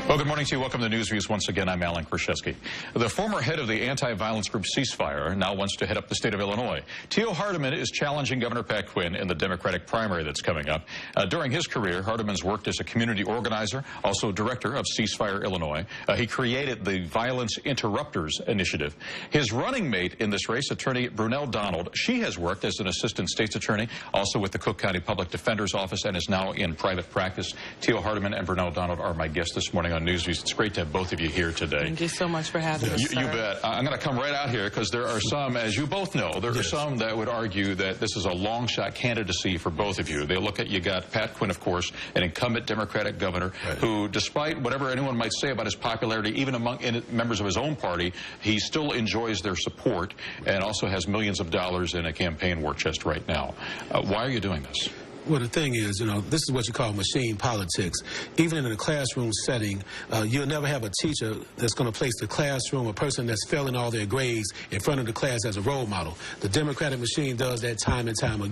Well, good morning to you. Welcome to Newsviews. Once again, I'm Alan Kraszewski. The former head of the anti-violence group Ceasefire now wants to head up the state of Illinois. Theo Hardeman is challenging Governor Pat Quinn in the Democratic primary that's coming up. During his career, Hardeman's worked as a community organizer, also director of Ceasefire Illinois. He created the Violence Interrupters Initiative. His running mate in this race, attorney Brunell Donald, she has worked as an assistant state's attorney, also with the Cook County Public Defender's Office, and is now in private practice. Theo Hardeman and Brunell Donald are my guests this morning on Newsviews. It's great to have both of you here today. Thank you so much for having us, You bet. I'm going to come right out here because there are some, as you both know, there are some that would argue that this is a long-shot candidacy for both of you. They look at, you got Pat Quinn, of course, an incumbent Democratic governor who, despite whatever anyone might say about his popularity, even among members of his own party, he still enjoys their support and also has millions of dollars in a campaign war chest right now. Why are you doing this? Well, the thing is, this is what you call machine politics. Even in a classroom setting, you'll never have a teacher that's going to place the classroom, a person that's failing all their grades, in front of the class as a role model. The Democratic machine does that time and time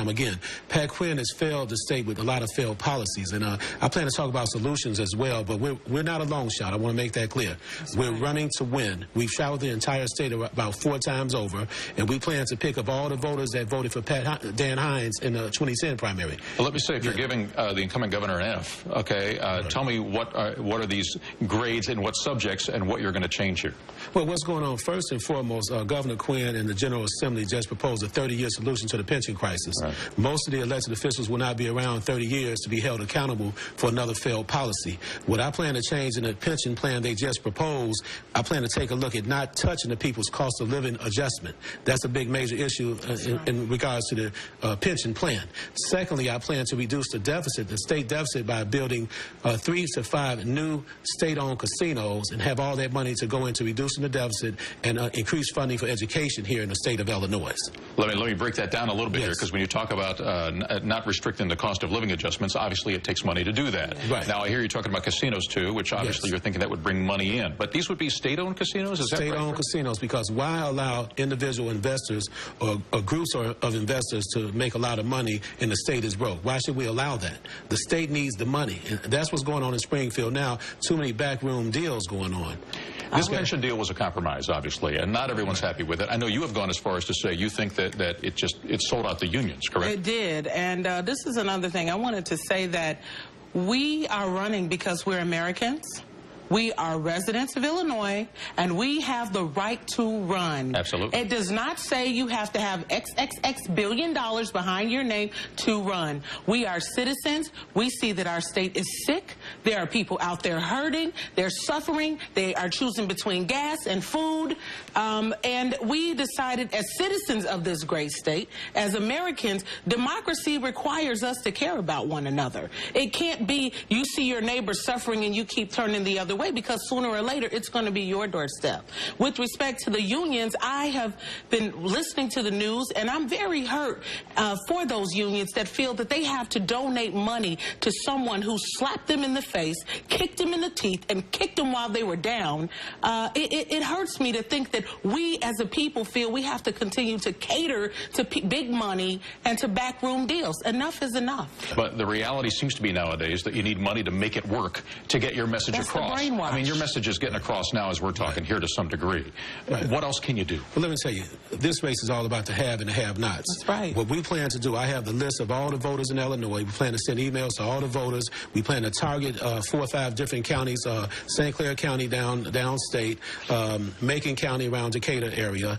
again. Pat Quinn has failed the state with a lot of failed policies, and I plan to talk about solutions as well, but we're not a long shot. I want to make that clear. We're running to win. We've shouted the entire state about 4 times over, and we plan to pick up all the voters that voted for Dan Hines in the 2010 primary. Well, let me say, if you're giving the incumbent governor an F, okay, tell me what are these grades in what subjects and what you're going to change here. Well, what's going on, first and foremost, Governor Quinn and the General Assembly just proposed a 30-year solution to the pension crisis. Most of the elected officials will not be around 30 years to be held accountable for another failed policy. What I plan to change in the pension plan they just proposed, I plan to take a look at not touching the people's cost of living adjustment. That's a big major issue in regards to the pension plan. Secondly, I plan to reduce the state deficit, by building 3 to 5 new state-owned casinos and have all that money to go into reducing the deficit and increase funding for education here in the state of Illinois. Let me break that down a little bit here, because when you talk about not restricting the cost of living adjustments, obviously it takes money to do that. Now, I hear you talking about casinos, too, which obviously you're thinking that would bring money in. But these would be state-owned casinos? Is that right? State-owned casinos, because why allow individual investors or groups of investors to make a lot of money and the state is broke? Why should we allow that? The state needs the money. And that's what's going on in Springfield now. Too many backroom deals going on. This pension deal was a compromise, obviously, and not everyone's happy with it. I know you have gone as far as to say you think that it sold out the unions, correct? It did, and this is another thing. I wanted to say that we are running because we're Americans. We are residents of Illinois, and we have the right to run. Absolutely. It does not say you have to have XXX billion dollars behind your name to run. We are citizens. We see that our state is sick. There are people out there hurting. They're suffering. They are choosing between gas and food. And we decided, as citizens of this great state, as Americans, democracy requires us to care about one another. It can't be you see your neighbor suffering and you keep turning the other way, because sooner or later it's going to be your doorstep. With respect to the unions, I have been listening to the news, and I'm very hurt for those unions that feel that they have to donate money to someone who slapped them in the face, kicked them in the teeth, and kicked them while they were down. It hurts me to think that we as a people feel we have to continue to cater to big money and to backroom deals. Enough is enough. But the reality seems to be nowadays that you need money to make it work, to get your message across. I mean, your message is getting across now as we're talking here to some degree. What else can you do? Well, let me tell you, this race is all about the have and the have-nots. That's right. What we plan to do, I have the list of all the voters in Illinois. We plan to send emails to all the voters. We plan to target 4 or 5 different counties, St. Clair County downstate, Macon County around Decatur area,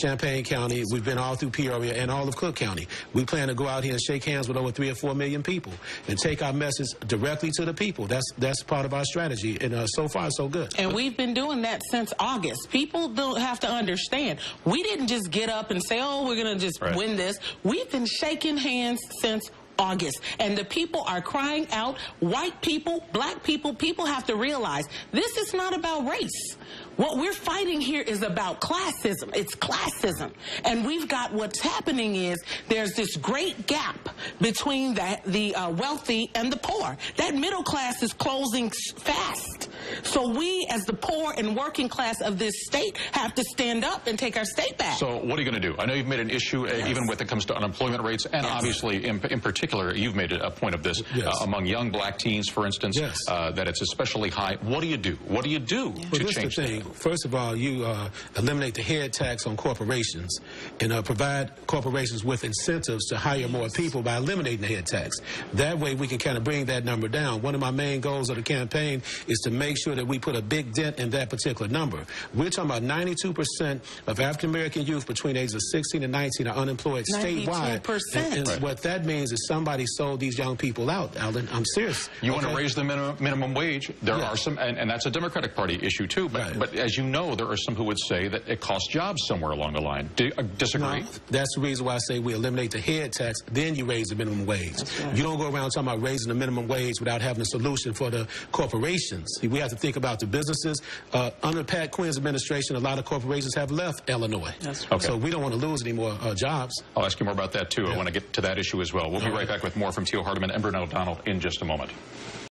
Champaign County. We've been all through Peoria and all of Cook County. We plan to go out here and shake hands with over 3 or 4 million people and take our message directly to the people. That's part of our strategy. And so far, so good. And we've been doing that since August. People don't have to understand. We didn't just get up and say, oh, we're going to just win this. We've been shaking hands since August. And the people are crying out. White people, black people, people have to realize this is not about race. What we're fighting here is about classism. It's classism. And we've got what's happening is there's this great gap between the wealthy and the poor. That middle class is closing fast. So we, as the poor and working class of this state, have to stand up and take our state back. So what are you going to do? I know you've made an issue even when it comes to unemployment rates, and obviously, in particular, you've made a point of this among young black teens, for instance, that it's especially high. What do you do? What do you do to change that? First of all, you eliminate the head tax on corporations and provide corporations with incentives to hire more people by eliminating the head tax. That way we can kind of bring that number down. One of my main goals of the campaign is to make sure that we put a big dent in that particular number. We're talking about 92% of African-American youth between ages of 16 and 19 are unemployed statewide. And what that means is somebody sold these young people out, Alan. I'm serious. You want to raise the minimum wage. There are some, and that's a Democratic Party issue too, but as you know, there are some who would say that it costs jobs somewhere along the line. Do you disagree? No, that's the reason why I say we eliminate the head tax, then you raise the minimum wage. You don't go around talking about raising the minimum wage without having a solution for the corporations. We have to think about the businesses. Under Pat Quinn's administration, a lot of corporations have left Illinois. So we don't want to lose any more jobs. I'll ask you more about that too. I want to get to that issue as well. We'll be right back with more from Theo Hardeman and Brunell Donald in just a moment.